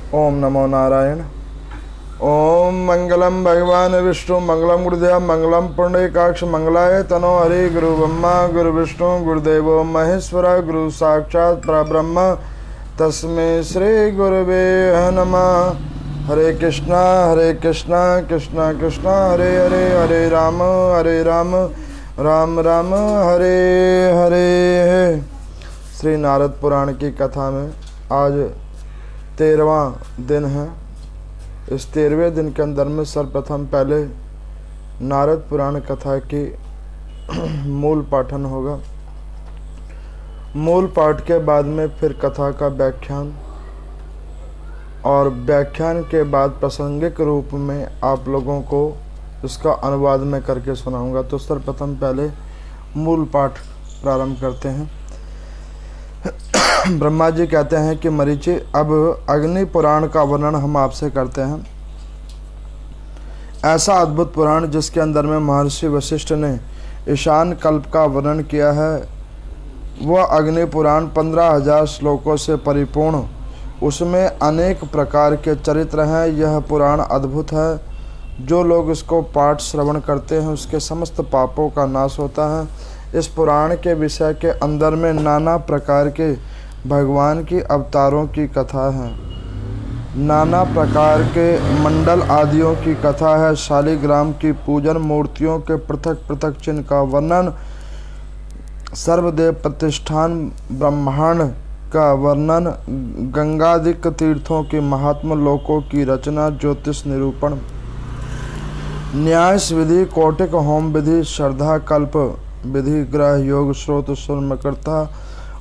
ओम नमो नारायण। ओम मंगलम भगवान विष्णु मंगलम गुरुदेव मंगलम पुंडरीकाक्ष मंगलाय तनो हरि। गुरु ब्रह्मा गुरु विष्णु गुरुदेवो महेश्वर गुरु साक्षात् परब्रह्म तस्मै श्री गुरुवे नमः। हरे कृष्णा कृष्णा कृष्णा हरे हरे, हरे राम राम राम हरे हरे। श्री नारद पुराण की कथा में आज 13वां दिन है। इस 13वें दिन के अंदर में सर्वप्रथम पहले नारद पुराण कथा की मूल पाठन होगा। मूल पाठ के बाद में फिर कथा का व्याख्यान और व्याख्यान के बाद प्रासंगिक रूप में आप लोगों को इसका अनुवाद में करके सुनाऊंगा। तो सर्वप्रथम पहले मूल पाठ प्रारंभ करते हैं। ब्रह्मा जी कहते हैं कि मरीचि, अब अग्नि पुराण का वर्णन हम आपसे करते हैं। ऐसा अद्भुत पुराण जिसके अंदर में महर्षि वशिष्ठ ने ईशान कल्प का वर्णन किया है, वह अग्नि पुराण 15,000 श्लोकों से परिपूर्ण, उसमें अनेक प्रकार के चरित्र हैं। यह पुराण अद्भुत है। जो लोग इसको पाठ श्रवण करते हैं उसके समस्त पापों का नाश होता है। इस पुराण के विषय के अंदर में नाना प्रकार के भगवान की अवतारों की कथा है, नाना प्रकार के मंडल आदियों की कथा है, शालिग्राम की पूजन, मूर्तियों के पृथक पृथक चिन्ह का वर्णन, सर्वदेव प्रतिष्ठान ब्रह्मांड का वर्णन, गंगादिक तीर्थों के महात्म लोकों की रचना, ज्योतिष निरूपण, न्यास विधि, कौटिक होम विधि, श्रद्धा कल्प विधि, ग्रह योग, स्रोत सुरमकर्ता,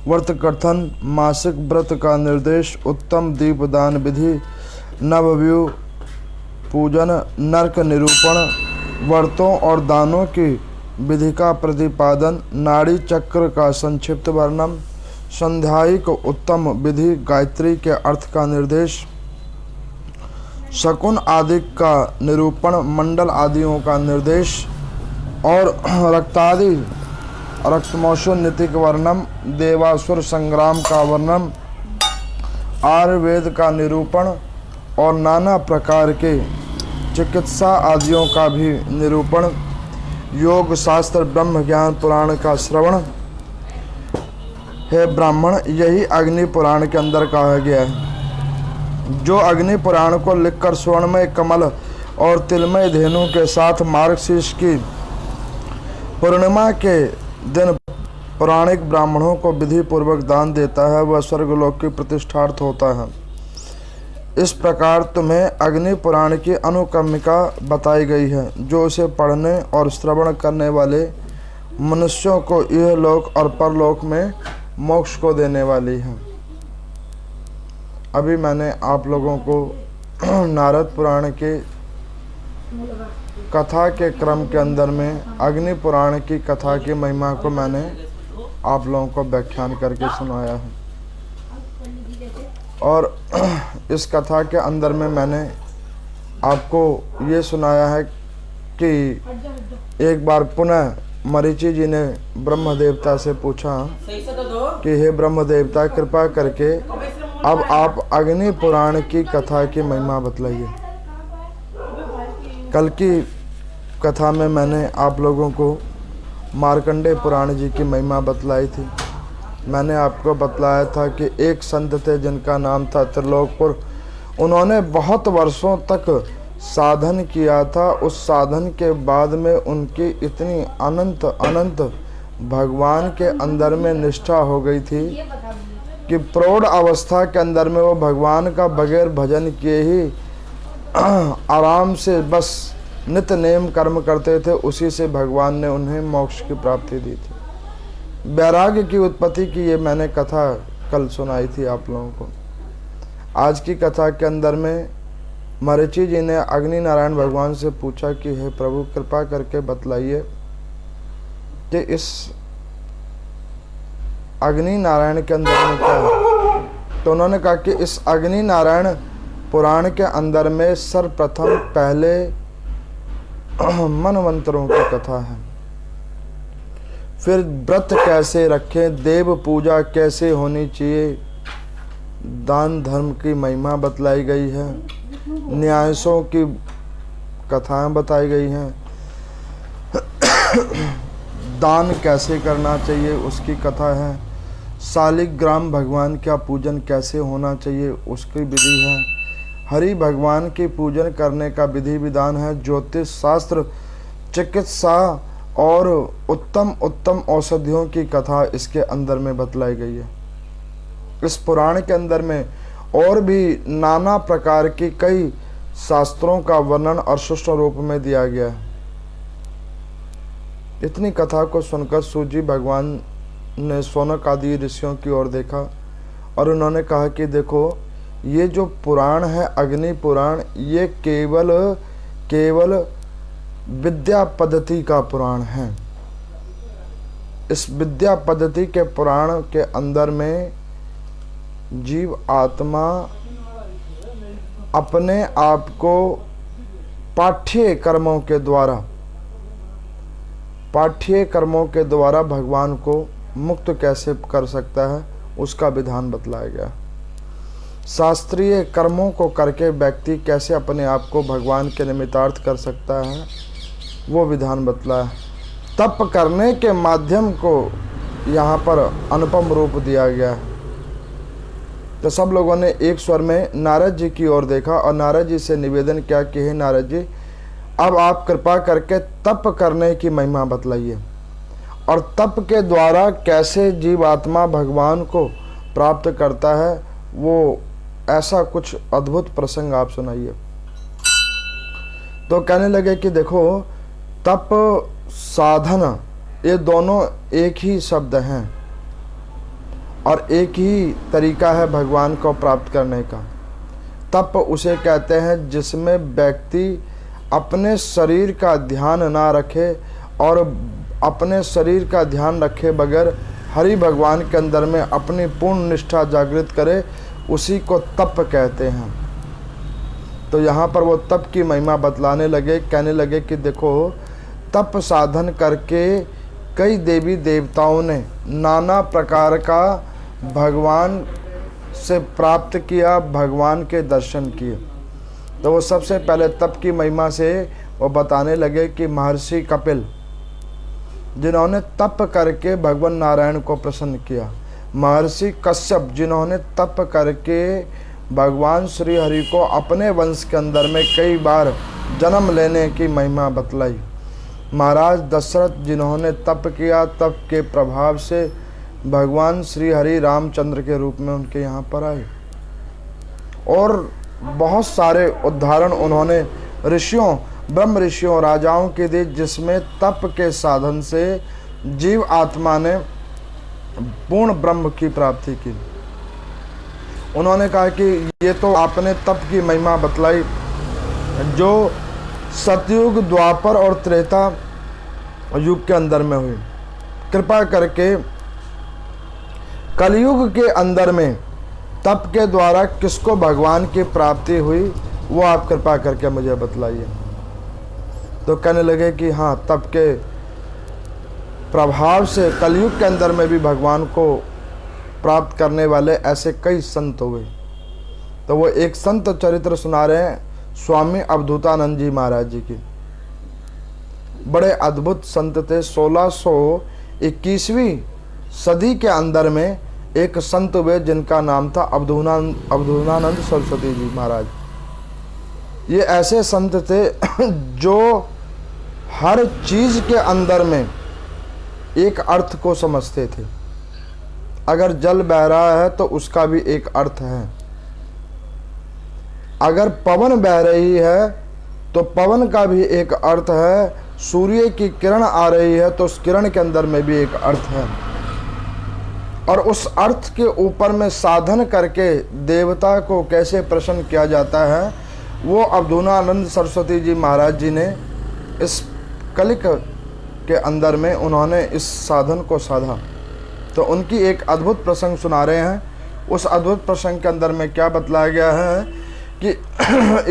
व्रत कथन, मासिक व्रत का निर्देश, उत्तम दीपदान विधि, नवव्यू पूजन, नरक निरूपण, व्रतों और दानों की विधि का प्रतिपादन, नाड़ी चक्र का संक्षिप्त वर्णन, संध्यायिक उत्तम विधि, गायत्री के अर्थ का निर्देश, शकुन आदि का निरूपण, मंडल आदियों का निर्देश और रक्तादि रक्तमोशन नीतिक वर्णन, देवासुर संग्राम का वर्णन, आयुर्वेद का निरूपण और नाना प्रकार के चिकित्सा आदियों का भी निरूपण, योग शास्त्र ब्रह्म ज्ञान पुराण का श्रवण। हे ब्राह्मण, यही अग्नि पुराण के अंदर कहा गया है। जो अग्नि पुराण को लिखकर स्वर्णमय कमल और तिलमय धेनु के साथ मार्गशीर्ष की पूर्णिमा के दिन पौराणिक ब्राह्मणों को विधि पूर्वक दान देता है, वह स्वर्गलोक की प्रतिष्ठार्थ होता है। इस प्रकार तुम्हें अग्नि पुराण की अनुक्रमिका बताई गई है, जो उसे पढ़ने और श्रवण करने वाले मनुष्यों को यह लोक और परलोक में मोक्ष को देने वाली है। अभी मैंने आप लोगों को नारद पुराण के कथा के क्रम के अंदर में अग्नि पुराण की कथा की महिमा को मैंने आप लोगों को व्याख्यान करके सुनाया है। और इस कथा के अंदर में मैंने आपको ये सुनाया है कि एक बार पुनः मरीचि जी ने ब्रह्म देवता से पूछा कि हे ब्रह्म देवता, कृपा करके अब आप अग्नि पुराण की कथा की महिमा बतलाइए। कल की कथा में मैंने आप लोगों को मार्कंडेय पुराण जी की महिमा बतलाई थी। मैंने आपको बतलाया था कि एक संत थे जिनका नाम था त्रिलोकपुर। उन्होंने बहुत वर्षों तक साधन किया था। उस साधन के बाद में उनकी इतनी अनंत भगवान के अंदर में निष्ठा हो गई थी कि प्रौढ़ अवस्था के अंदर में वो भगवान का बगैर भजन किए ही आराम से बस नित्य नेम कर्म करते थे। उसी से भगवान ने उन्हें मोक्ष की प्राप्ति दी थी। वैराग्य की उत्पत्ति की ये मैंने कथा कल सुनाई थी आप लोगों को। आज की कथा के अंदर में मरीचि जी ने अग्नि नारायण भगवान से पूछा कि हे प्रभु, कृपा करके बतलाइए कि इस अग्नि नारायण के अंदर में क्या है। तो उन्होंने कहा कि इस अग्नि नारायण पुराण के अंदर में सर्वप्रथम पहले मनवंतरों की कथा है, फिर व्रत कैसे रखें, देव पूजा कैसे होनी चाहिए, दान धर्म की महिमा बतलाई गई है, न्यासों की कथाएं बताई गई हैं, दान कैसे करना चाहिए उसकी कथा है, शालिग्राम भगवान का पूजन कैसे होना चाहिए उसकी विधि है, हरि भगवान की पूजन करने का विधि विधान है, ज्योतिष शास्त्र, चिकित्सा और उत्तम उत्तम औषधियों की कथा इसके अंदर में बतलाई गई है। इस पुराण के अंदर में और भी नाना प्रकार की कई शास्त्रों का वर्णन और सूक्ष्म रूप में दिया गया है। इतनी कथा को सुनकर सूत जी भगवान ने शौनक आदि ऋषियों की ओर देखा और उन्होंने कहा कि देखो, ये जो पुराण है अग्नि पुराण, ये केवल विद्या पद्धति का पुराण है। इस विद्या पद्धति के पुराण के अंदर में जीव आत्मा अपने आप को पाठ्य कर्मों के द्वारा भगवान को मुक्त कैसे कर सकता है उसका विधान बतलाया गया। शास्त्रीय कर्मों को करके व्यक्ति कैसे अपने आप को भगवान के निमित्तार्थ कर सकता है वो विधान बतलाया। तप करने के माध्यम को यहाँ पर अनुपम रूप दिया गया है। तो सब लोगों ने एक स्वर में नारद जी की ओर देखा और नारद जी से निवेदन किया कि हे नारद जी, अब आप कृपा करके तप करने की महिमा बतलाइए और तप के द्वारा कैसे जीवात्मा भगवान को प्राप्त करता है, वो ऐसा कुछ अद्भुत प्रसंग आप सुनाइए। तो कहने लगे कि देखो, तप साधना ये दोनों एक ही शब्द हैं और एक ही तरीका है भगवान को प्राप्त करने का। तप उसे कहते हैं जिसमें व्यक्ति अपने शरीर का ध्यान ना रखे और अपने शरीर का ध्यान रखे बगैर हरि भगवान के अंदर में अपनी पूर्ण निष्ठा जागृत करे, उसी को तप कहते हैं। तो यहाँ पर वो तप की महिमा बतलाने लगे, कहने लगे कि देखो, तप साधन करके कई देवी देवताओं ने नाना प्रकार का भगवान से प्राप्त किया, भगवान के दर्शन किए। तो वो सबसे पहले तप की महिमा से वो बताने लगे कि महर्षि कपिल जिन्होंने तप करके भगवान नारायण को प्रसन्न किया, महर्षि कश्यप जिन्होंने तप करके भगवान श्री हरि को अपने वंश के अंदर में कई बार जन्म लेने की महिमा बतलाई, महाराज दशरथ जिन्होंने तप किया, तप के प्रभाव से भगवान श्री हरि रामचंद्र के रूप में उनके यहाँ पर आए, और बहुत सारे उदाहरण उन्होंने ऋषियों, ब्रह्म ऋषियों, राजाओं के दिए, जिसमें तप के साधन से जीव आत्मा ने पूर्ण ब्रह्म की प्राप्ति की। उन्होंने कहा कि ये तो आपने तप की महिमा बतलाई जो सतयुग, द्वापर और त्रेता युग के अंदर में हुई। कृपा करके कलयुग के अंदर में तप के द्वारा किसको भगवान की प्राप्ति हुई वो आप कृपा करके मुझे बतलाइए। तो कहने लगे कि हाँ, तप के प्रभाव से कलयुग के अंदर में भी भगवान को प्राप्त करने वाले ऐसे कई संत हुए। तो वो एक संत चरित्र सुना रहे हैं स्वामी अवधूतानंद जी महाराज जी की। बड़े अद्भुत संत थे। 1621वीं सदी के अंदर में एक संत हुए जिनका नाम था अवधूतानंद सरस्वती जी महाराज। ये ऐसे संत थे जो हर चीज के अंदर में एक अर्थ को समझते थे। अगर जल बह रहा है तो उसका भी एक अर्थ है, अगर पवन बह रही है तो पवन का भी एक अर्थ है, सूर्य की किरण आ रही है तो उस किरण के अंदर में भी एक अर्थ है। और उस अर्थ के ऊपर में साधन करके देवता को कैसे प्रसन्न किया जाता है, वो अवधूतानंद सरस्वती जी महाराज जी ने इस कलिक के अंदर में उन्होंने इस साधन को साधा। तो उनकी एक अद्भुत प्रसंग सुना रहे हैं। उस अद्भुत प्रसंग के अंदर में क्या बतलाया गया है कि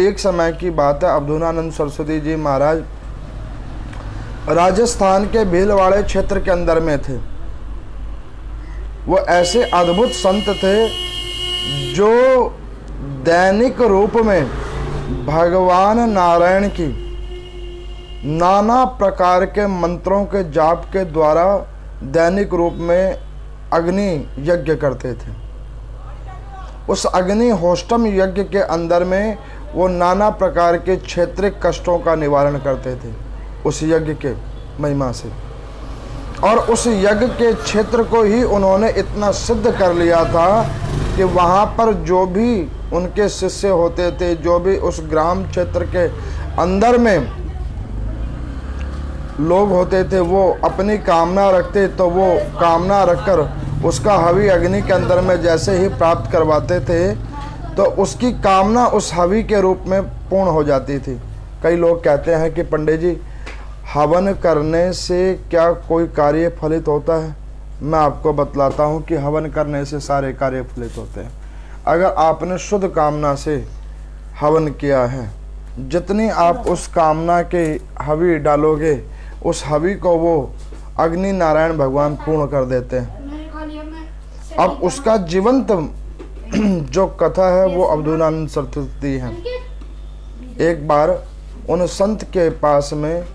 एक समय की बात है, अवधूतानंद सरस्वती जी महाराज राजस्थान के भीलवाड़े क्षेत्र के अंदर में थे। वो ऐसे अद्भुत संत थे जो दैनिक रूप में भगवान नारायण की नाना प्रकार के मंत्रों के जाप के द्वारा दैनिक रूप में अग्नि यज्ञ करते थे। उस अग्नि होष्टम यज्ञ के अंदर में वो नाना प्रकार के क्षेत्रिक कष्टों का निवारण करते थे उस यज्ञ के महिमा से। और उस यज्ञ के क्षेत्र को ही उन्होंने इतना सिद्ध कर लिया था कि वहाँ पर जो भी उनके शिष्य होते थे, जो भी उस ग्राम क्षेत्र के अंदर में लोग होते थे, वो अपनी कामना रखते तो वो कामना रखकर उसका हवि अग्नि के अंदर में जैसे ही प्राप्त करवाते थे तो उसकी कामना उस हवि के रूप में पूर्ण हो जाती थी। कई लोग कहते हैं कि पंडित जी, हवन करने से क्या कोई कार्य फलित होता है? मैं आपको बतलाता हूँ कि हवन करने से सारे कार्य फलित होते हैं। अगर आपने शुद्ध कामना से हवन किया है, जितनी आप उस कामना के हवि डालोगे, उस हवि को वो अग्नि नारायण भगवान पूर्ण कर देते हैं। अब उसका जीवंत जो कथा है वो अवधूतानंद सरस्वती है। एक बार उन संत के पास में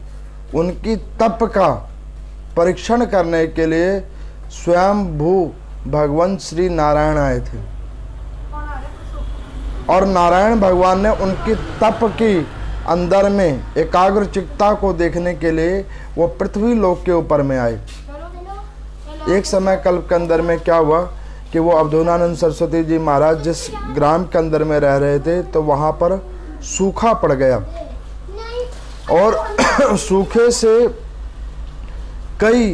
उनकी तप का परीक्षण करने के लिए स्वयं भू भगवान श्री नारायण आए थे और नारायण भगवान ने उनकी तप की अंदर में एकाग्र चित्ता को देखने के लिए वो पृथ्वी लोक के ऊपर में आए। एक समय कल्प के अंदर में क्या हुआ कि वो अवधूतानंद सरस्वती जी महाराज जिस ग्राम के अंदर में रह रहे थे तो वहाँ पर सूखा पड़ गया और सूखे से कई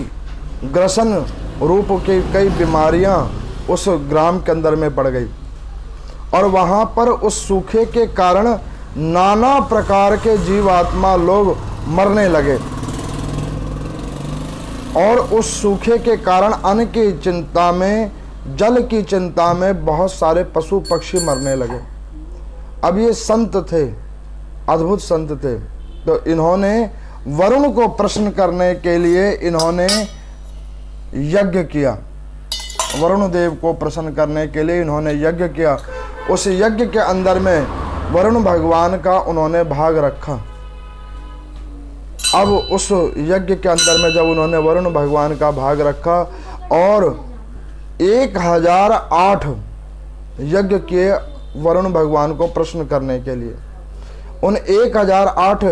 ग्रसन रूप की कई बीमारियां उस ग्राम के अंदर में पड़ गई और वहाँ पर उस सूखे के कारण नाना प्रकार के जीवात्मा लोग मरने लगे और उस सूखे के कारण अन्न की चिंता में, जल की चिंता में बहुत सारे पशु पक्षी मरने लगे। अब ये संत थे, अद्भुत संत थे, तो इन्होंने वरुण को प्रश्न करने के लिए इन्होंने यज्ञ किया। वरुण देव को प्रसन्न करने के लिए इन्होंने यज्ञ किया। उस यज्ञ के अंदर में वरुण भगवान का उन्होंने भाग रखा। अब उस यज्ञ के अंदर में जब उन्होंने वरुण भगवान का भाग रखा और 1008 यज्ञ किए वरुण भगवान को प्रश्न करने के लिए। उन 1008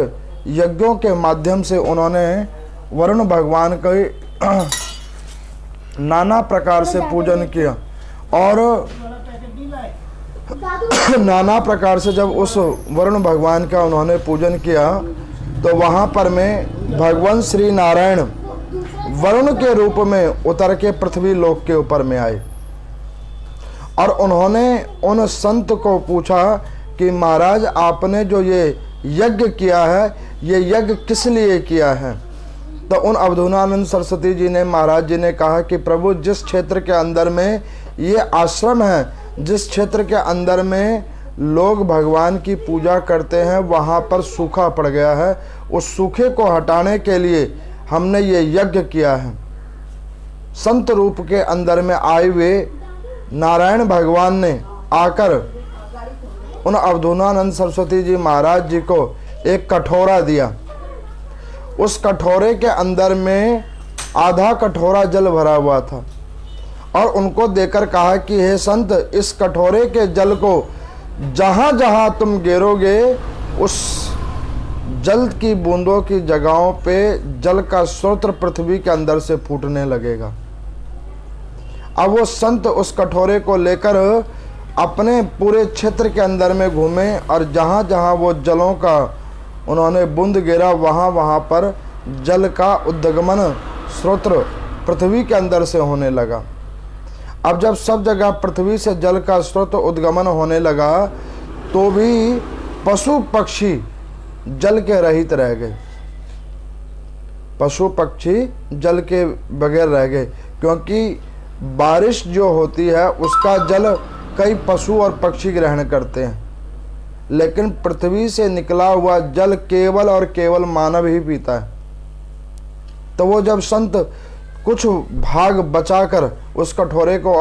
यज्ञों के माध्यम से उन्होंने वरुण भगवान के नाना प्रकार से पूजन किया और नाना प्रकार से जब उस वरुण भगवान का उन्होंने पूजन किया तो वहाँ पर में भगवान श्री नारायण वरुण के रूप में उतर के पृथ्वी लोक के ऊपर में आए और उन्होंने उन संत को पूछा कि महाराज आपने जो ये यज्ञ किया है, ये यज्ञ किस लिए किया है? तो उन अवधूतानंद सरस्वती जी ने, महाराज जी ने कहा कि प्रभु, जिस क्षेत्र के अंदर में ये आश्रम है, जिस क्षेत्र के अंदर में लोग भगवान की पूजा करते हैं, वहाँ पर सूखा पड़ गया है। उस सूखे को हटाने के लिए हमने ये यज्ञ किया है। संत रूप के अंदर में आए हुए नारायण भगवान ने आकर उन अवधूतानंद सरस्वती जी महाराज जी को एक कटोरा दिया। उस कटोरे के अंदर में आधा कटोरा जल भरा हुआ था और उनको देकर कहा कि हे संत, इस कटोरे के जल को जहाँ जहाँ तुम गिरोगे उस जल की बूंदों की जगहों पे जल का स्रोत पृथ्वी के अंदर से फूटने लगेगा। अब वो संत उस कटोरे को लेकर अपने पूरे क्षेत्र के अंदर में घूमे और जहाँ जहाँ वो जलों का उन्होंने बूंद गिरा, वहाँ वहाँ पर जल का उद्गमन स्रोत पृथ्वी के अंदर से होने लगा। अब जब सब जगह पृथ्वी से जल का स्रोत उद्गमन होने लगा तो भी पशु पक्षी जल के रहित रह गए। पशु पक्षी जल के बगैर रह गए, क्योंकि बारिश जो होती है उसका जल कई पशु और पक्षी ग्रहण करते हैं, लेकिन पृथ्वी से निकला हुआ जल केवल और केवल मानव ही पीता है। तो वो जब संत कुछ भाग बचाकर उस कटोरे को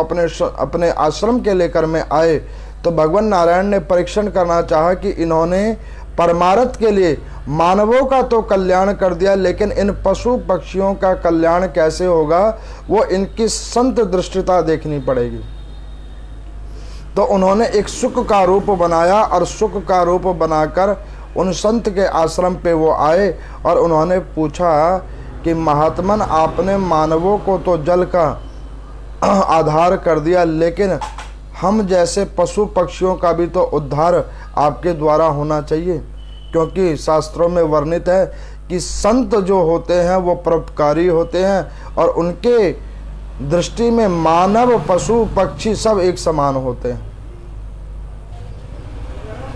अपने आश्रम के लेकर में आए, तो भगवान नारायण ने परीक्षण करना चाहा कि इन्होंने परमार्थ के लिए मानवों का तो कल्याण कर दिया, लेकिन इन पशु पक्षियों का कल्याण कैसे होगा, वो इनकी संत दृष्टिता देखनी पड़ेगी। तो उन्होंने एक सुख का रूप बनाया और सुख का रूप बनाकर उन संत के आश्रम पे वो आए और उन्होंने पूछा कि महात्मन, आपने मानवों को तो जल का आधार कर दिया, लेकिन हम जैसे पशु पक्षियों का भी तो उद्धार आपके द्वारा होना चाहिए, क्योंकि शास्त्रों में वर्णित है कि संत जो होते हैं वो परोपकारी होते हैं और उनके दृष्टि में मानव पशु पक्षी सब एक समान होते हैं।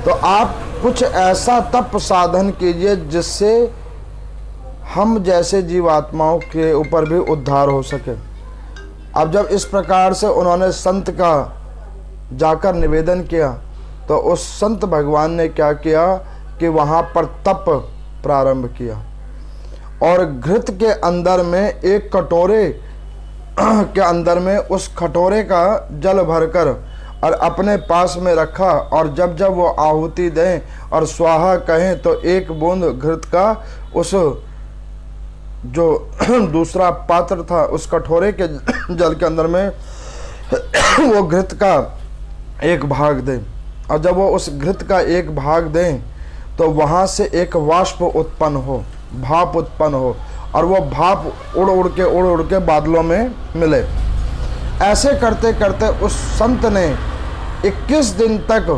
तो आप कुछ ऐसा तप साधन कीजिए जिससे हम जैसे जीवात्माओं के ऊपर भी उद्धार हो सके। अब जब इस प्रकार से उन्होंने संत का जाकर निवेदन किया, तो उस संत भगवान ने क्या किया कि वहाँ पर तप प्रारंभ किया और घृत के अंदर में एक कटोरे के अंदर में उस कटोरे का जल भरकर और अपने पास में रखा, और जब जब वो आहुति दें और स्वाहा कहें तो एक बूंद घृत का उस जो दूसरा पात्र था उस कटोरे के जल के अंदर में वो घृत का एक भाग दें, और जब वो उस घृत का एक भाग दें तो वहाँ से एक वाष्प उत्पन्न हो, भाप उत्पन्न हो, और वो भाप उड़ उड़ के बादलों में मिले। ऐसे करते करते उस संत ने 21 दिन तक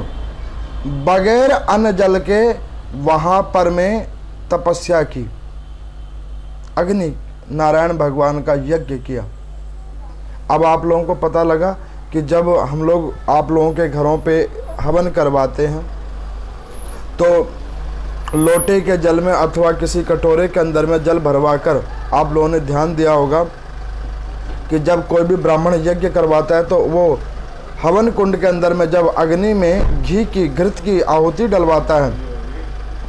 बगैर अन्न जल के वहाँ पर में तपस्या की, अग्नि नारायण भगवान का यज्ञ किया। अब आप लोगों को पता लगा कि जब हम लोग आप लोगों के घरों पे हवन करवाते हैं तो लोटे के जल में अथवा किसी कटोरे के अंदर में जल भरवा कर, आप लोगों ने ध्यान दिया होगा कि जब कोई भी ब्राह्मण यज्ञ करवाता है तो वो हवन कुंड के अंदर में जब अग्नि में घी की घृत की आहुति डलवाता है,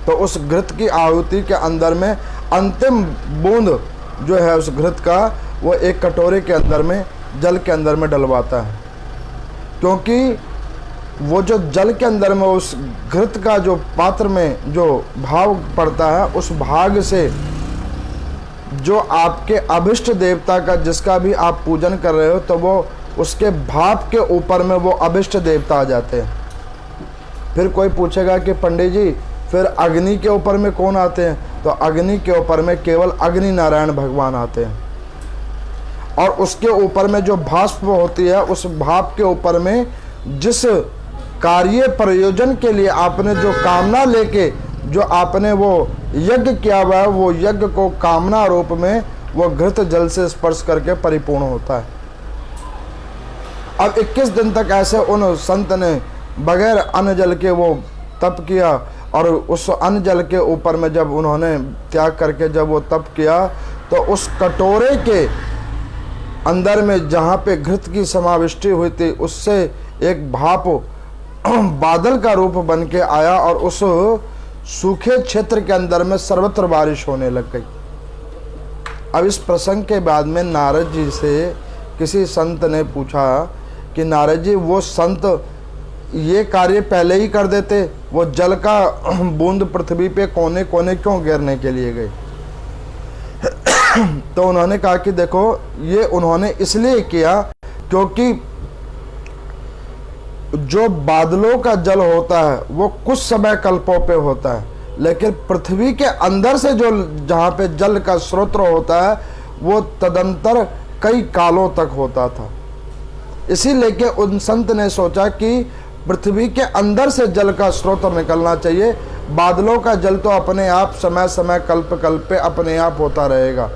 तो उस घृत की आहुति के अंदर में अंतिम बूंद जो है उस घृत का वो एक कटोरे के अंदर में जल के अंदर में डलवाता है, क्योंकि वो जो जल के अंदर में उस घृत का जो पात्र में जो भाव पड़ता है, उस भाग से जो आपके अभिष्ट देवता का जिसका भी आप पूजन कर रहे हो, तो वो उसके भाप के ऊपर में वो अभिष्ट देवता आ जाते हैं। फिर कोई पूछेगा कि पंडित जी फिर अग्नि के ऊपर में कौन आते हैं, तो अग्नि के ऊपर में केवल अग्नि नारायण भगवान आते हैं, और उसके ऊपर में जो भाष्प होती है, उस भाप के ऊपर में जिस कार्य प्रयोजन के लिए आपने जो कामना लेके जो आपने वो यज्ञ किया हुआ है, वो यज्ञ को कामना रूप में वो घृत जल से स्पर्श करके परिपूर्ण होता है। अब 21 दिन तक ऐसे उन संत ने बगैर अन्न जल के वो तप किया, और उस अन्न जल के ऊपर में जब उन्होंने त्याग करके जब वो तप किया, तो उस कटोरे के अंदर में जहाँ पे घृत की समाविष्टि हुई थी, उससे एक भाप बादल का रूप बन के आया, और उस सूखे क्षेत्र के अंदर में सर्वत्र बारिश होने लग गई। अब इस प्रसंग के बाद में नारद जी से किसी संत ने पूछा कि नारद जी, वो संत ये कार्य पहले ही कर देते, वो जल का बूंद पृथ्वी पे कोने कोने क्यों गिरने के लिए गए? तो उन्होंने कहा कि देखो, ये उन्होंने इसलिए किया क्योंकि जो बादलों का जल होता है वो कुछ समय कल्पों पे होता है, लेकिन पृथ्वी के अंदर से जो जहाँ पे जल का स्रोत होता है वो तदंतर कई कालों तक होता था। इसीलिए के उन संत ने सोचा कि पृथ्वी के अंदर से जल का स्रोत निकलना चाहिए, बादलों का जल तो अपने आप समय समय कल्प कल्प पे अपने आप होता रहेगा,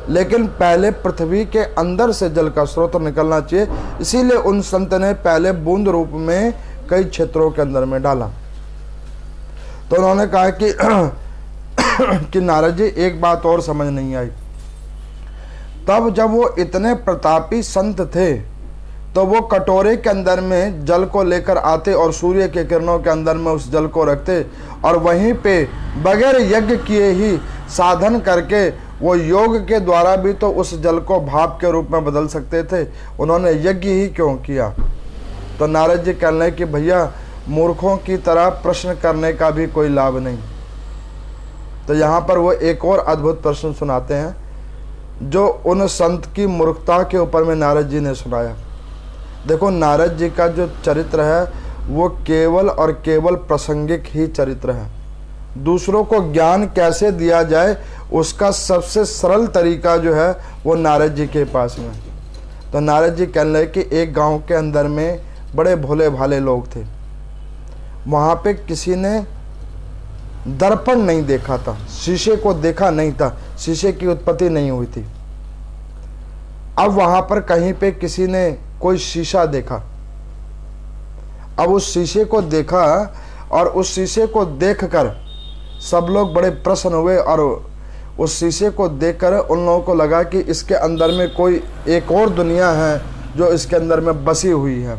लेकिन पहले पृथ्वी के अंदर से जल का स्रोत निकलना चाहिए। इसीलिए उन संत ने पहले बूंद रूप में कई क्षेत्रों के अंदर में डाला। तो उन्होंने कहा कि नारद जी, एक बात और समझ नहीं आई। तब जब वो इतने प्रतापी संत थे तो वो कटोरे के अंदर में जल को लेकर आते और सूर्य के किरणों के अंदर में उस जल को रखते, और वहीं पे बगैर यज्ञ किए ही साधन करके वो योग के द्वारा भी तो उस जल को भाप के रूप में बदल सकते थे, उन्होंने यज्ञ ही क्यों किया? तो नारद जी कहने कि भैया मूर्खों की तरह प्रश्न करने का भी कोई लाभ नहीं। तो यहाँ पर वो एक और अद्भुत प्रश्न सुनाते हैं जो उन संत की मूर्खता के ऊपर में नारद जी ने सुनाया। देखो, नारद जी का जो चरित्र है वो केवल और केवल प्रासंगिक ही चरित्र है। दूसरों को ज्ञान कैसे दिया जाए उसका सबसे सरल तरीका जो है वो नारद जी के पास में। तो नारद जी कहने लगे कि एक गांव के अंदर में बड़े भोले भाले लोग थे। वहाँ पे किसी ने दर्पण नहीं देखा था, शीशे को देखा नहीं था, शीशे की उत्पत्ति नहीं हुई थी। अब वहाँ पर कहीं पे किसी ने कोई शीशा देखा। अब उस शीशे को देखा और उस शीशे को देखकर सब लोग बड़े प्रसन्न हुए और उस शीशे को देखकर उन लोगों को लगा कि इसके अंदर में कोई एक और दुनिया है जो इसके अंदर में बसी हुई है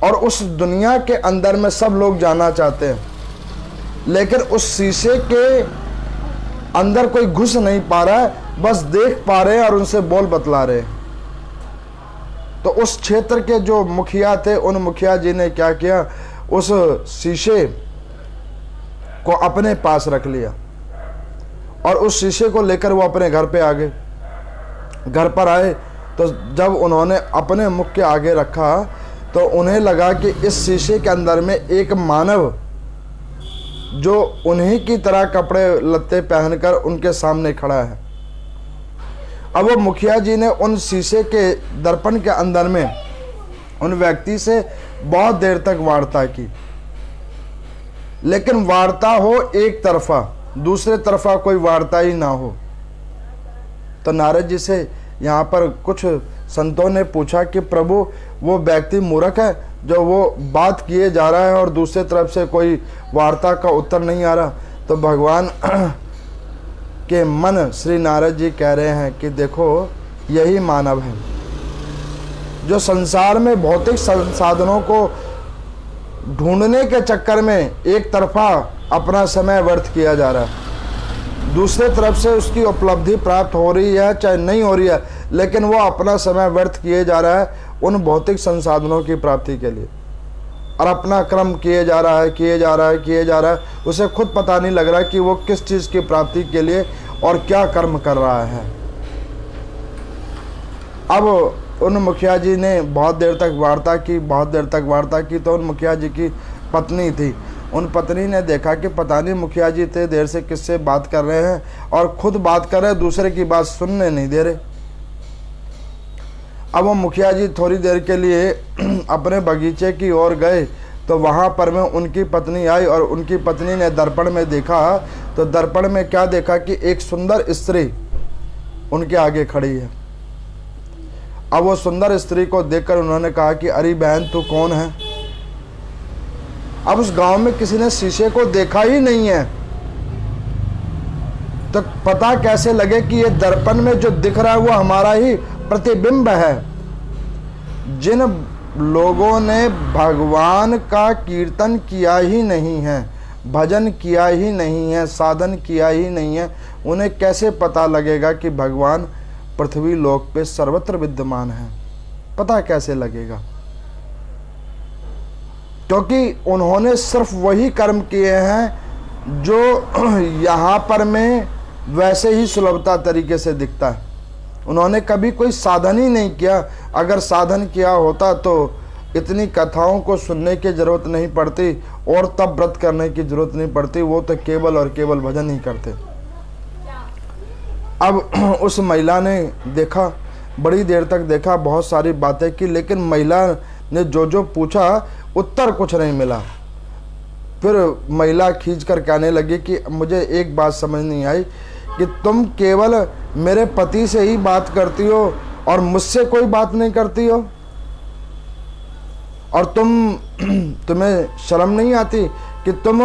और उस दुनिया के अंदर में सब लोग जाना चाहते हैं, लेकिन उस शीशे के अंदर कोई घुस नहीं पा रहा है, बस देख पा रहे हैं और उनसे बोल बतला रहे हैं। तो उस क्षेत्र के जो मुखिया थे, उन मुखिया जी ने क्या किया, उस शीशे को अपने पास रख लिया और उस शीशे को लेकर वो अपने घर पे आ गए। घर पर आए तो जब उन्होंने अपने मुख के आगे रखा तो उन्हें लगा कि इस शीशे के अंदर में एक मानव जो उन्हीं की तरह कपड़े लत्ते पहनकर उनके सामने खड़ा है। अब वो मुखिया जी ने उन शीशे के दर्पण के अंदर में उन व्यक्ति से बहुत देर तक वार्ता की, लेकिन वार्ता हो एक तरफा, दूसरे तरफा कोई वार्ता ही ना हो। तो नारद जी से यहाँ पर कुछ संतों ने पूछा कि प्रभु, वो व्यक्ति मूर्ख है जो वो बात किए जा रहा है और दूसरे तरफ से कोई वार्ता का उत्तर नहीं आ रहा। तो भगवान के मन श्री नारद जी कह रहे हैं कि देखो, यही मानव है जो संसार में भौतिक संसाधनों को ढूंढने के चक्कर में एक तरफा अपना समय व्यर्थ किया जा रहा है। दूसरे तरफ से उसकी उपलब्धि प्राप्त हो रही है चाहे नहीं हो रही है, लेकिन वो अपना समय व्यर्थ किए जा रहा है उन भौतिक संसाधनों की प्राप्ति के लिए और अपना क्रम किए जा रहा है। उसे खुद पता नहीं लग रहा कि वो किस चीज़ की प्राप्ति के लिए और क्या कर्म कर रहा है। अब उन मुखिया जी ने बहुत देर तक वार्ता की तो उन मुखिया जी की पत्नी थी। उन पत्नी ने देखा कि पता नहीं मुखिया जी इतने देर से किससे बात कर रहे हैं और खुद बात कर रहे हैं, दूसरे की बात सुनने नहीं दे रहे। अब वो मुखिया जी थोड़ी देर के लिए अपने बगीचे की ओर गए तो वहाँ पर में उनकी पत्नी आई और उनकी पत्नी ने दर्पण में देखा तो दर्पण में क्या देखा कि एक सुंदर स्त्री उनके आगे खड़ी है। अब वो सुंदर स्त्री को देखकर उन्होंने कहा कि अरे बहन, तू कौन है? अब उस गांव में किसी ने शीशे को देखा ही नहीं है तो पता कैसे लगे कि ये दर्पण में जो दिख रहा है वो हमारा ही प्रतिबिंब है। जिन लोगों ने भगवान का कीर्तन किया ही नहीं है, भजन किया ही नहीं है, साधन किया ही नहीं है, उन्हें कैसे पता लगेगा कि भगवान पृथ्वी लोक पे सर्वत्र विद्यमान है? पता कैसे लगेगा? क्योंकि उन्होंने सिर्फ वही कर्म किए हैं जो यहाँ पर में वैसे ही सुलभता तरीके से दिखता है। उन्होंने कभी कोई साधन ही नहीं किया। अगर साधन किया होता तो इतनी कथाओं को सुनने की जरूरत नहीं पड़ती और तब व्रत करने की जरूरत नहीं पड़ती, वो तो केवल और केवल भजन ही करते। अब उस महिला ने देखा, बड़ी देर तक देखा, बहुत सारी बातें की, लेकिन महिला ने जो जो पूछा उत्तर कुछ नहीं मिला। फिर महिला खींचकर कहने लगी कि मुझे एक बात समझ नहीं आई कि तुम केवल मेरे पति से ही बात करती हो और मुझसे कोई बात नहीं करती हो, और तुम्हें शर्म नहीं आती कि तुम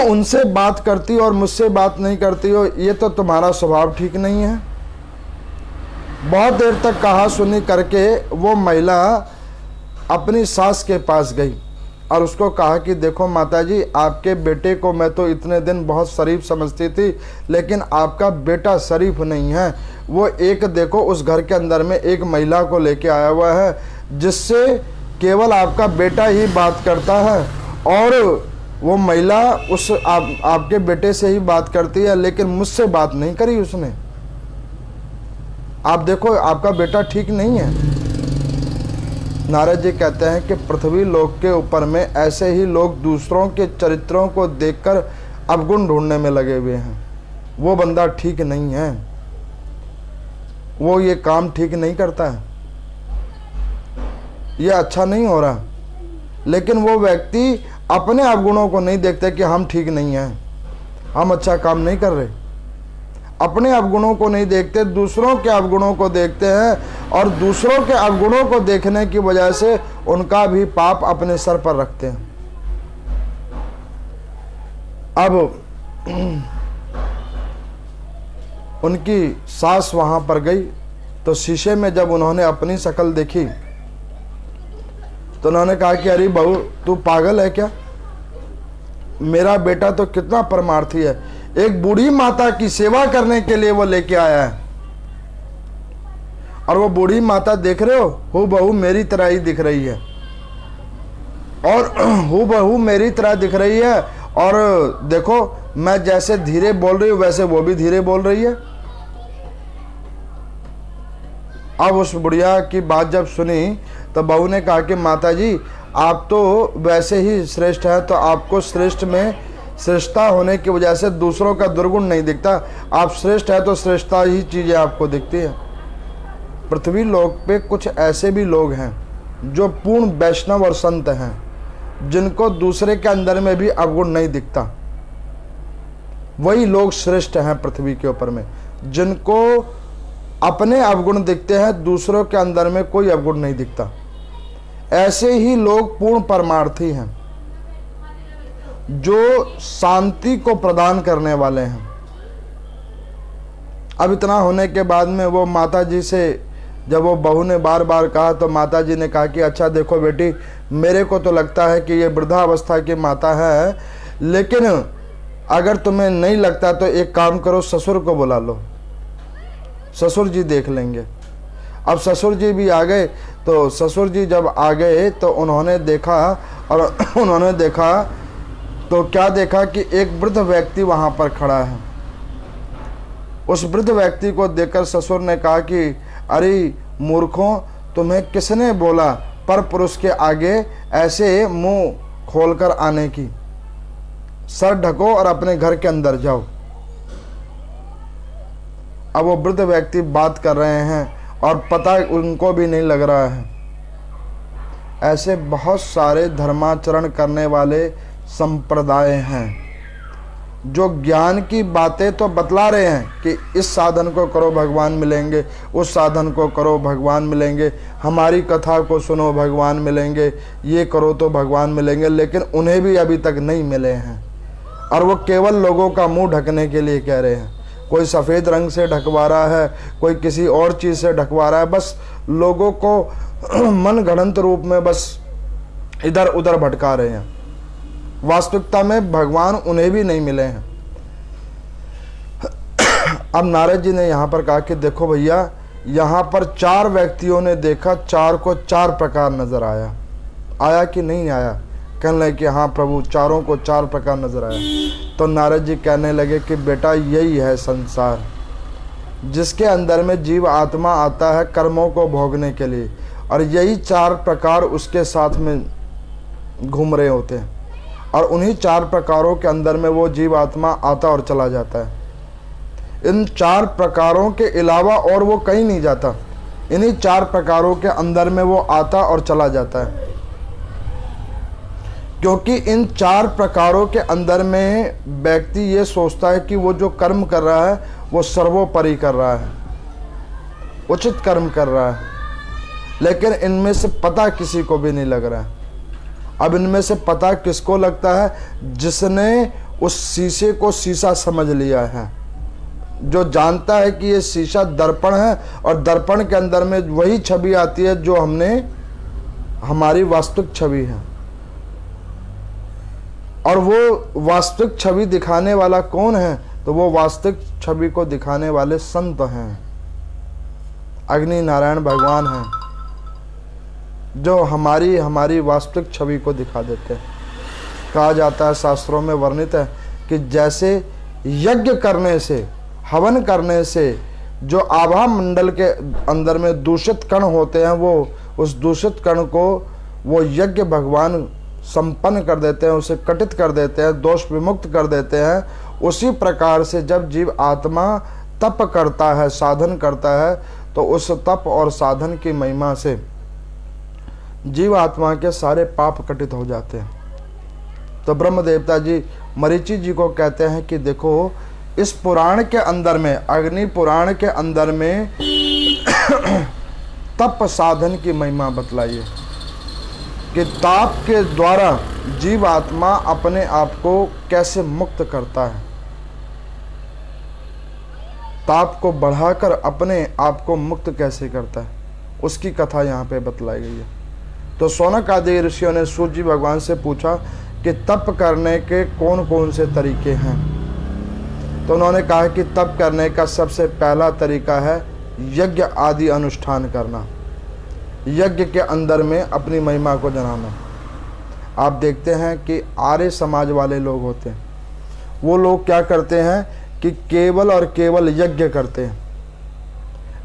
उनसे बात करती हो और मुझसे बात नहीं करती हो? ये तो तुम्हारा स्वभाव ठीक नहीं है। बहुत देर तक कहा सुनी करके वो महिला अपनी सास के पास गई और उसको कहा कि देखो माताजी, आपके बेटे को मैं तो इतने दिन बहुत शरीफ समझती थी, लेकिन आपका बेटा शरीफ नहीं है। वो एक देखो उस घर के अंदर में एक महिला को लेके आया हुआ है, जिससे केवल आपका बेटा ही बात करता है, और वो महिला उस आपके बेटे से ही बात करती है, लेकिन मुझसे बात नहीं करी उसने। आप देखो आपका बेटा ठीक नहीं है। नारद जी कहते हैं कि पृथ्वी लोक के ऊपर में ऐसे ही लोग दूसरों के चरित्रों को देखकर अवगुण ढूंढने में लगे हुए हैं। वो बंदा ठीक नहीं है, वो ये काम ठीक नहीं करता है, ये अच्छा नहीं हो रहा। लेकिन वो व्यक्ति अपने अवगुणों को नहीं देखते कि हम ठीक नहीं हैं, हम अच्छा काम नहीं कर रहे। अपने अवगुणों को नहीं देखते, दूसरों के अवगुणों को देखते हैं, और दूसरों के अवगुणों को देखने की वजह से उनका भी पाप अपने सर पर रखते हैं। अब उनकी सास वहां पर गई, तो शीशे में जब उन्होंने अपनी शक्ल देखी तो उन्होंने कहा कि अरे बहू, तू पागल है क्या? मेरा बेटा तो कितना परमार्थी है, एक बूढ़ी माता की सेवा करने के लिए वो लेके आया है, और वो बूढ़ी माता देख रहे हो बहू मेरी तरह ही दिख रही है, और बहू मेरी तरह दिख रही है, और देखो मैं जैसे धीरे बोल रही हूं वैसे वो भी धीरे बोल रही है। अब उस बुढ़िया की बात जब सुनी तो बहू ने कहा कि माताजी, आप तो वैसे ही श्रेष्ठ है, तो आपको श्रेष्ठ में श्रेष्ठता होने की वजह से दूसरों का दुर्गुण नहीं दिखता। आप श्रेष्ठ है तो श्रेष्ठता ही चीजें आपको दिखती है। पृथ्वी लोक पे कुछ ऐसे भी लोग हैं जो पूर्ण वैष्णव और संत हैं, जिनको दूसरे के अंदर में भी अवगुण नहीं दिखता। वही लोग श्रेष्ठ हैं पृथ्वी के ऊपर में, जिनको अपने अवगुण दिखते हैं, दूसरों के अंदर में कोई अवगुण नहीं दिखता। ऐसे ही लोग पूर्ण परमार्थी हैं, जो शांति को प्रदान करने वाले हैं। अब इतना होने के बाद में वो माता जी से जब वो बहू ने बार बार कहा, तो माता जी ने कहा कि अच्छा देखो बेटी, मेरे को तो लगता है कि ये वृद्धावस्था की माता है, लेकिन अगर तुम्हें नहीं लगता तो एक काम करो, ससुर को बुला लो, ससुर जी देख लेंगे। अब ससुर जी भी आ गए। तो ससुर जी जब आ गए तो उन्होंने देखा, और उन्होंने देखा तो क्या देखा कि एक वृद्ध व्यक्ति वहां पर खड़ा है। उस वृद्ध व्यक्ति को देखकर ससुर ने कहा कि अरे मूर्खों, तुम्हें किसने बोला पर पुरुष के आगे ऐसे मुंह खोलकर आने की? सर ढको और अपने घर के अंदर जाओ। अब वो वृद्ध व्यक्ति बात कर रहे हैं और पता उनको भी नहीं लग रहा है। ऐसे बहुत सारे धर्माचरण करने वाले संप्रदाय हैं जो ज्ञान की बातें तो बतला रहे हैं कि इस साधन को करो भगवान मिलेंगे, उस साधन को करो भगवान मिलेंगे, हमारी कथा को सुनो भगवान मिलेंगे, ये करो तो भगवान मिलेंगे, लेकिन उन्हें भी अभी तक नहीं मिले हैं। और वो केवल लोगों का मुंह ढकने के लिए कह रहे हैं। कोई सफ़ेद रंग से ढकवा रहा है, कोई किसी और चीज़ से ढकवा रहा है, बस लोगों को मन गढ़ंत रूप में बस इधर उधर भटका रहे हैं। वास्तविकता में भगवान उन्हें भी नहीं मिले हैं। अब नारद जी ने यहाँ पर कहा कि देखो भैया, यहाँ पर 4 व्यक्तियों ने देखा, 4 को 4 प्रकार नजर आया कि नहीं आया? कहने लगे कि हाँ प्रभु, चारों को 4 प्रकार नजर आया। तो नारद जी कहने लगे कि बेटा यही है संसार, जिसके अंदर में जीव आत्मा आता है कर्मों को भोगने के लिए, और यही 4 प्रकार उसके साथ में घूम रहे होते हैं, और उन्हीं 4 प्रकारों के अंदर में वो जीव आत्मा आता और चला जाता है। इन 4 प्रकारों के अलावा और वो कहीं नहीं जाता, इन्हीं 4 प्रकारों के अंदर में वो आता और चला जाता है। क्योंकि इन 4 प्रकारों के अंदर में व्यक्ति ये सोचता है कि वो जो कर्म कर रहा है वो सर्वोपरि कर रहा है, उचित कर्म कर रहा है, लेकिन इनमें से पता किसी को भी नहीं लग रहा है। अब इनमें से पता किसको लगता है? जिसने उस शीशे को शीशा समझ लिया है, जो जानता है कि ये शीशा दर्पण है, और दर्पण के अंदर में वही छवि आती है जो हमारी वास्तविक छवि है। और वो वास्तविक छवि दिखाने वाला कौन है? तो वो वास्तविक छवि को दिखाने वाले संत हैं, अग्नि नारायण भगवान हैं, जो हमारी वास्तविक छवि को दिखा देते हैं। कहा जाता है, शास्त्रों में वर्णित है कि जैसे यज्ञ करने से, हवन करने से जो आभा मंडल के अंदर में दूषित कण होते हैं, वो उस दूषित कण को वो यज्ञ भगवान संपन्न कर देते हैं, उसे कटित कर देते हैं, दोष विमुक्त कर देते हैं। उसी प्रकार से जब जीव आत्मा तप करता है, साधन करता है, तो उस तप और साधन की महिमा से जीव आत्मा के सारे पाप कटित हो जाते हैं। तो ब्रह्म देवता जी मरीचि जी को कहते हैं कि देखो, इस पुराण के अंदर में, अग्नि पुराण के अंदर में तप साधन की महिमा बतलाइए कि ताप के द्वारा जीव आत्मा अपने आप को कैसे मुक्त करता है, ताप को बढ़ाकर अपने आप को मुक्त कैसे करता है, उसकी कथा यहाँ पे बतलाई गई है। तो शौनक आदि ऋषियों ने सूर्य जी भगवान से पूछा कि तप करने के कौन कौन से तरीके हैं? तो उन्होंने कहा कि तप करने का सबसे पहला तरीका है यज्ञ आदि अनुष्ठान करना, यज्ञ के अंदर में अपनी महिमा को जनाना। आप देखते हैं कि आर्य समाज वाले लोग होते हैं, वो लोग क्या करते हैं कि केवल और केवल यज्ञ करते हैं,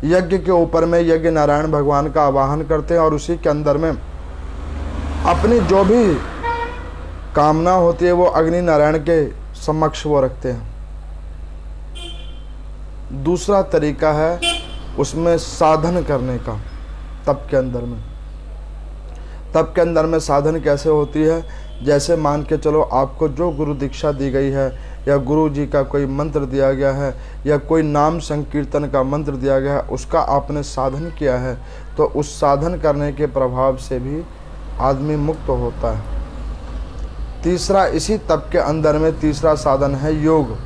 यज्ञ के ऊपर में यज्ञ नारायण भगवान का आवाहन करते हैं और उसी के अंदर में अपनी जो भी कामना होती है वो अग्नि नारायण के समक्ष वो रखते हैं। दूसरा तरीका है उसमें साधन करने का, तप के अंदर में। तप के अंदर में साधन कैसे होती है? जैसे मान के चलो, आपको जो गुरु दीक्षा दी गई है, या गुरु जी का कोई मंत्र दिया गया है, या कोई नाम संकीर्तन का मंत्र दिया गया है, उसका आपने साधन किया है, तो उस साधन करने के प्रभाव से भी आदमी मुक्त होता है। तीसरा, इसी तप के अंदर में तीसरा साधन है योग।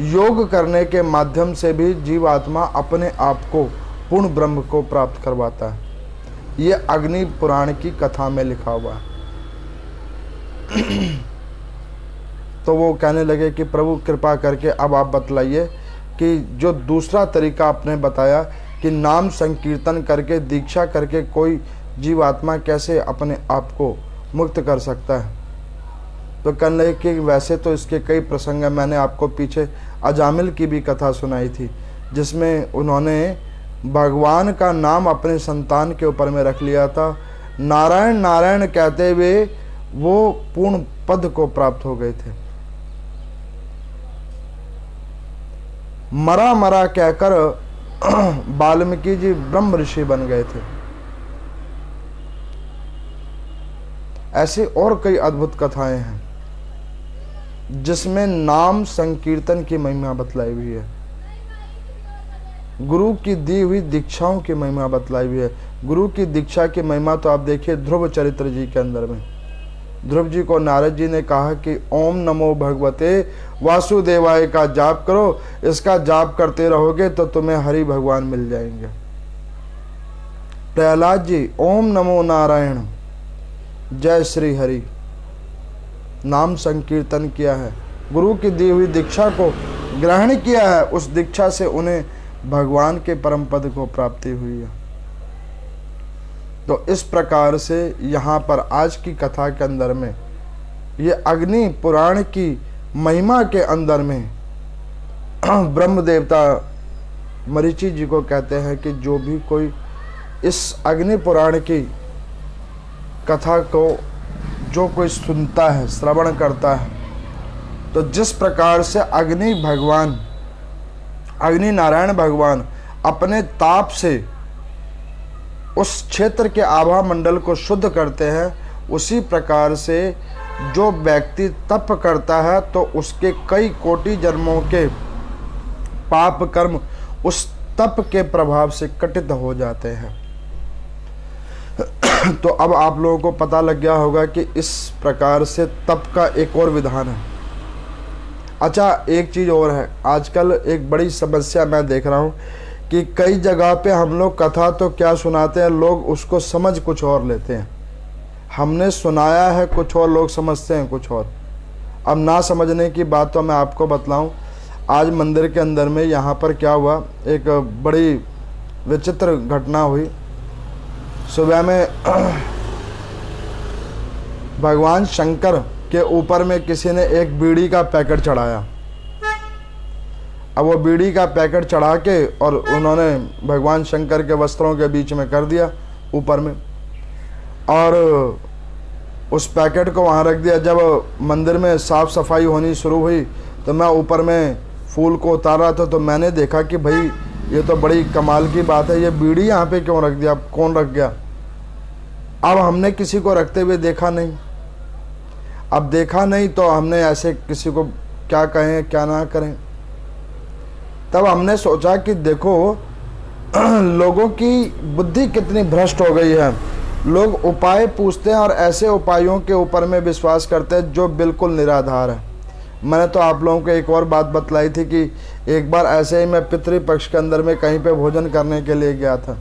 योग करने के माध्यम से भी जीव आत्मा अपने आप को पूर्ण ब्रह्म को प्राप्त करवाता है। ये अग्नि पुराण की कथा में लिखा हुआ है। तो वो कहने लगे कि प्रभु कृपा करके अब आप बतलाइए कि जो दूसरा तरीका आपने बताया कि नाम संकीर्तन करके, दीक्षा करके कोई जीव आत्मा कैसे अपने आप को मुक्त कर सकता है। तो कहने लगे कि वैसे तो इसके कई प्रसंग हैं। मैंने आपको पीछे अजामिल की भी कथा सुनाई थी, जिसमें उन्होंने भगवान का नाम अपने संतान के ऊपर में रख लिया था। नारायण नारायण कहते हुए वो पूर्ण पद को प्राप्त हो गए थे। मरा मरा कहकर वाल्मीकि जी ब्रह्म ऋषि बन गए थे। ऐसी और कई अद्भुत कथाएं हैं जिसमें नाम संकीर्तन की महिमा बतलाई हुई है, गुरु की दी हुई दीक्षाओं की महिमा बतलाई हुई है। गुरु की दीक्षा की महिमा तो आप देखिए ध्रुव चरित्र जी के अंदर में। ध्रुव जी को नारद जी ने कहा कि ओम नमो भगवते वासुदेवाय का जाप करो, इसका जाप करते रहोगे तो तुम्हें हरि भगवान मिल जाएंगे। प्रहलाद जी ओम नमो नारायण जय श्री हरि नाम संकीर्तन किया है, गुरु की दी हुई दीक्षा को ग्रहण किया है, उस दीक्षा से उन्हें भगवान के परम पद को प्राप्ति हुई है। तो इस प्रकार से यहाँ पर आज की कथा के अंदर में ये अग्नि पुराण की महिमा के अंदर में ब्रह्म देवता मरीचि जी को कहते हैं कि जो भी कोई इस अग्नि पुराण की कथा को जो कोई सुनता है, श्रवण करता है, तो जिस प्रकार से अग्नि भगवान, अग्नि नारायण भगवान अपने ताप से उस क्षेत्र के आभा मंडल को शुद्ध करते हैं, उसी प्रकार से जो व्यक्ति तप करता है तो उसके कई कोटि जन्मों के पाप कर्म उस तप के प्रभाव से कटित हो जाते हैं। तो अब आप लोगों को पता लग गया होगा कि इस प्रकार से तप का एक और विधान है। अच्छा, एक चीज़ और है, आजकल एक बड़ी समस्या मैं देख रहा हूँ कि कई जगह पे हम लोग कथा तो क्या सुनाते हैं, लोग उसको समझ कुछ और लेते हैं। हमने सुनाया है कुछ और, लोग समझते हैं कुछ और। अब ना समझने की बात तो मैं आपको बतलाऊं, आज मंदिर के अंदर में यहाँ पर क्या हुआ, एक बड़ी विचित्र घटना हुई। सुबह में भगवान शंकर के ऊपर में किसी ने एक बीड़ी का पैकेट चढ़ाया। अब वो बीड़ी का पैकेट चढ़ा के और उन्होंने भगवान शंकर के वस्त्रों के बीच में कर दिया ऊपर में, और उस पैकेट को वहाँ रख दिया। जब मंदिर में साफ़ सफाई होनी शुरू हुई तो मैं ऊपर में फूल को उतार रहा था, तो मैंने देखा कि भाई ये तो बड़ी कमाल की बात है, ये बीड़ी यहाँ पे क्यों रख दिया, कौन रख गया। अब हमने किसी को रखते हुए देखा नहीं। अब देखा नहीं तो हमने ऐसे किसी को क्या कहें क्या ना करें। तब हमने सोचा कि देखो लोगों की बुद्धि कितनी भ्रष्ट हो गई है। लोग उपाय पूछते हैं और ऐसे उपायों के ऊपर में विश्वास करते हैं जो बिल्कुल निराधार है। मैंने तो आप लोगों को एक और बात बतलाई थी कि एक बार ऐसे ही मैं पितृपक्ष के अंदर में कहीं पे भोजन करने के लिए गया था।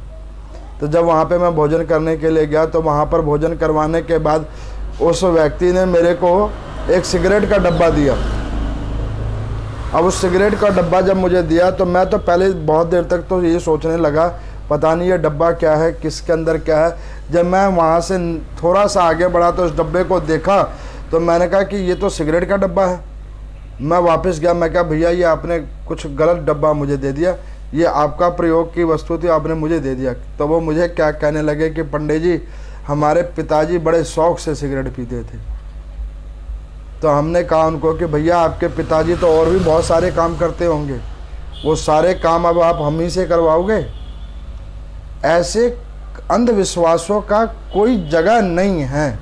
तो जब वहाँ पे मैं भोजन करने के लिए गया तो वहाँ पर भोजन करवाने के बाद उस व्यक्ति ने मेरे को एक सिगरेट का डब्बा दिया। अब उस सिगरेट का डब्बा जब मुझे दिया तो मैं तो पहले बहुत देर तक तो ये सोचने लगा पता नहीं ये डब्बा क्या है, किसके अंदर क्या है। जब मैं वहाँ से थोड़ा सा आगे बढ़ा तो उस डब्बे को देखा तो मैंने कहा कि ये तो सिगरेट का डब्बा है। मैं वापस गया, मैं कहा भैया ये आपने कुछ गलत डब्बा मुझे दे दिया, ये आपका प्रयोग की वस्तु थी, आपने मुझे दे दिया। तो वो मुझे क्या कहने लगे कि पंडित जी हमारे पिताजी बड़े शौक से सिगरेट पीते थे। तो हमने कहा उनको कि भैया आपके पिताजी तो और भी बहुत सारे काम करते होंगे, वो सारे काम अब आप हम ही से करवाओगे। ऐसे अंधविश्वासों का कोई जगह नहीं है,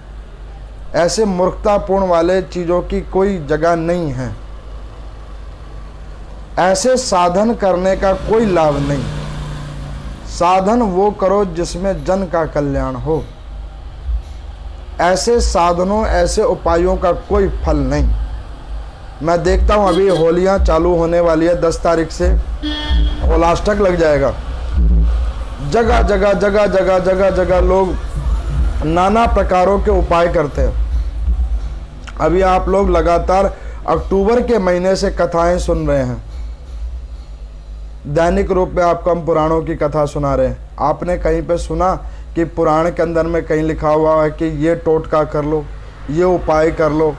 ऐसे मूर्खतापूर्ण वाले चीज़ों की कोई जगह नहीं है। ऐसे साधन करने का कोई लाभ नहीं। साधन वो करो जिसमें जन का कल्याण हो। ऐसे साधनों ऐसे उपायों का कोई फल नहीं। मैं देखता हूँ अभी होलियाँ चालू होने वाली है, 10 तारीख से होलाष्टक लग जाएगा। जगह जगह जगह जगह जगह जगह लोग नाना प्रकारों के उपाय करते हैं। अभी आप लोग लगातार अक्टूबर के महीने से कथाएं सुन रहे हैं। दैनिक रूप में आपको हम पुराणों की कथा सुना रहे हैं। आपने कहीं पे सुना कि पुराण के अंदर में कहीं लिखा हुआ है कि ये टोटका कर लो, ये उपाय कर लो।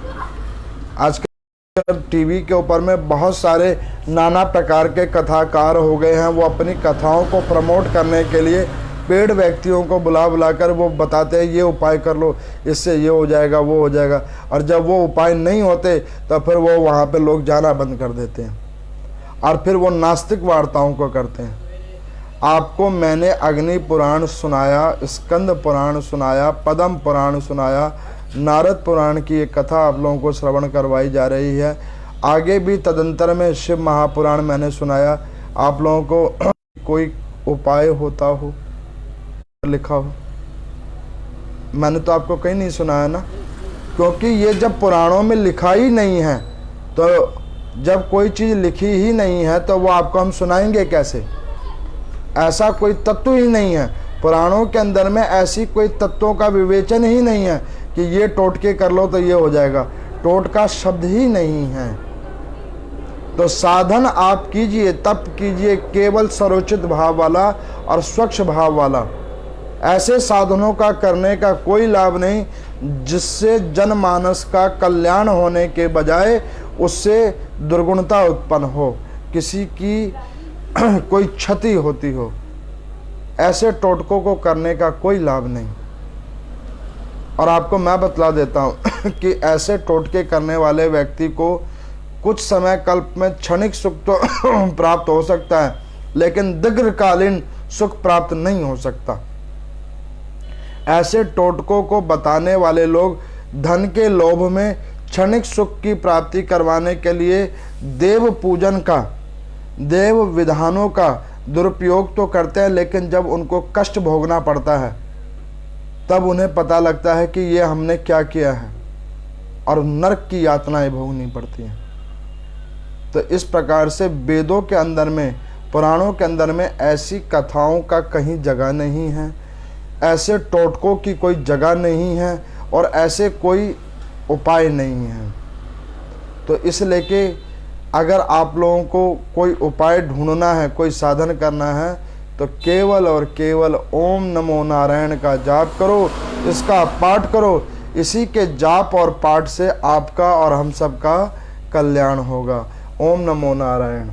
आजकल टीवी के ऊपर में बहुत सारे नाना प्रकार के कथाकार हो गए हैं। वो अपनी कथाओं को प्रमोट करने के लिए पेड़ व्यक्तियों को बुला बुलाकर वो बताते हैं ये उपाय कर लो, इससे ये हो जाएगा, वो हो जाएगा। और जब वो उपाय नहीं होते तो फिर वो वहाँ पे लोग जाना बंद कर देते हैं और फिर वो नास्तिक वार्ताओं को करते हैं। आपको मैंने अग्नि पुराण सुनाया, स्कंद पुराण सुनाया, पद्म पुराण सुनाया, नारद पुराण की एक कथा आप लोगों को श्रवण करवाई जा रही है। आगे भी तदंतर में शिव महापुराण मैंने सुनाया। आप लोगों को कोई उपाय होता हो लिखा हो, मैंने तो आपको कहीं नहीं सुनाया ना, क्योंकि ये जब पुराणों में लिखा ही नहीं है तो जब कोई चीज़ लिखी ही नहीं है तो वो आपको हम सुनाएंगे कैसे। ऐसा कोई तत्व ही नहीं है पुराणों के अंदर में, ऐसी कोई तत्वों का विवेचन ही नहीं है कि ये टोटके कर लो तो ये हो जाएगा। टोटका शब्द ही नहीं है। तो साधन आप कीजिए, तप कीजिए केवल सरोचित भाव वाला और स्वच्छ भाव वाला। ऐसे साधनों का करने का कोई लाभ नहीं जिससे जनमानस का कल्याण होने के बजाय उससे दुर्गुणता उत्पन्न हो, किसी की कोई क्षति होती हो। ऐसे टोटकों को करने का कोई लाभ नहीं। और आपको मैं बतला देता हूँ कि ऐसे टोटके करने वाले व्यक्ति को कुछ समय कल्प में क्षणिक सुख तो प्राप्त हो सकता है, लेकिन दीर्घकालीन सुख प्राप्त नहीं हो सकता। ऐसे टोटकों को बताने वाले लोग धन के लोभ में क्षणिक सुख की प्राप्ति करवाने के लिए देव पूजन का, देव विधानों का दुरुपयोग तो करते हैं, लेकिन जब उनको कष्ट भोगना पड़ता है तब उन्हें पता लगता है कि ये हमने क्या किया है और नरक की यातनाएं भोगनी पड़ती हैं। तो इस प्रकार से वेदों के अंदर में, पुराणों के अंदर में ऐसी कथाओं का कहीं जगह नहीं है, ऐसे टोटकों की कोई जगह नहीं है। और ऐसे कोई उपाय नहीं है। तो इसलिए कि अगर आप लोगों को कोई उपाय ढूंढना है, कोई साधन करना है, तो केवल और केवल ओम नमो नारायण का जाप करो, इसका पाठ करो। इसी के जाप और पाठ से आपका और हम सब का कल्याण होगा। ओम नमो नारायण।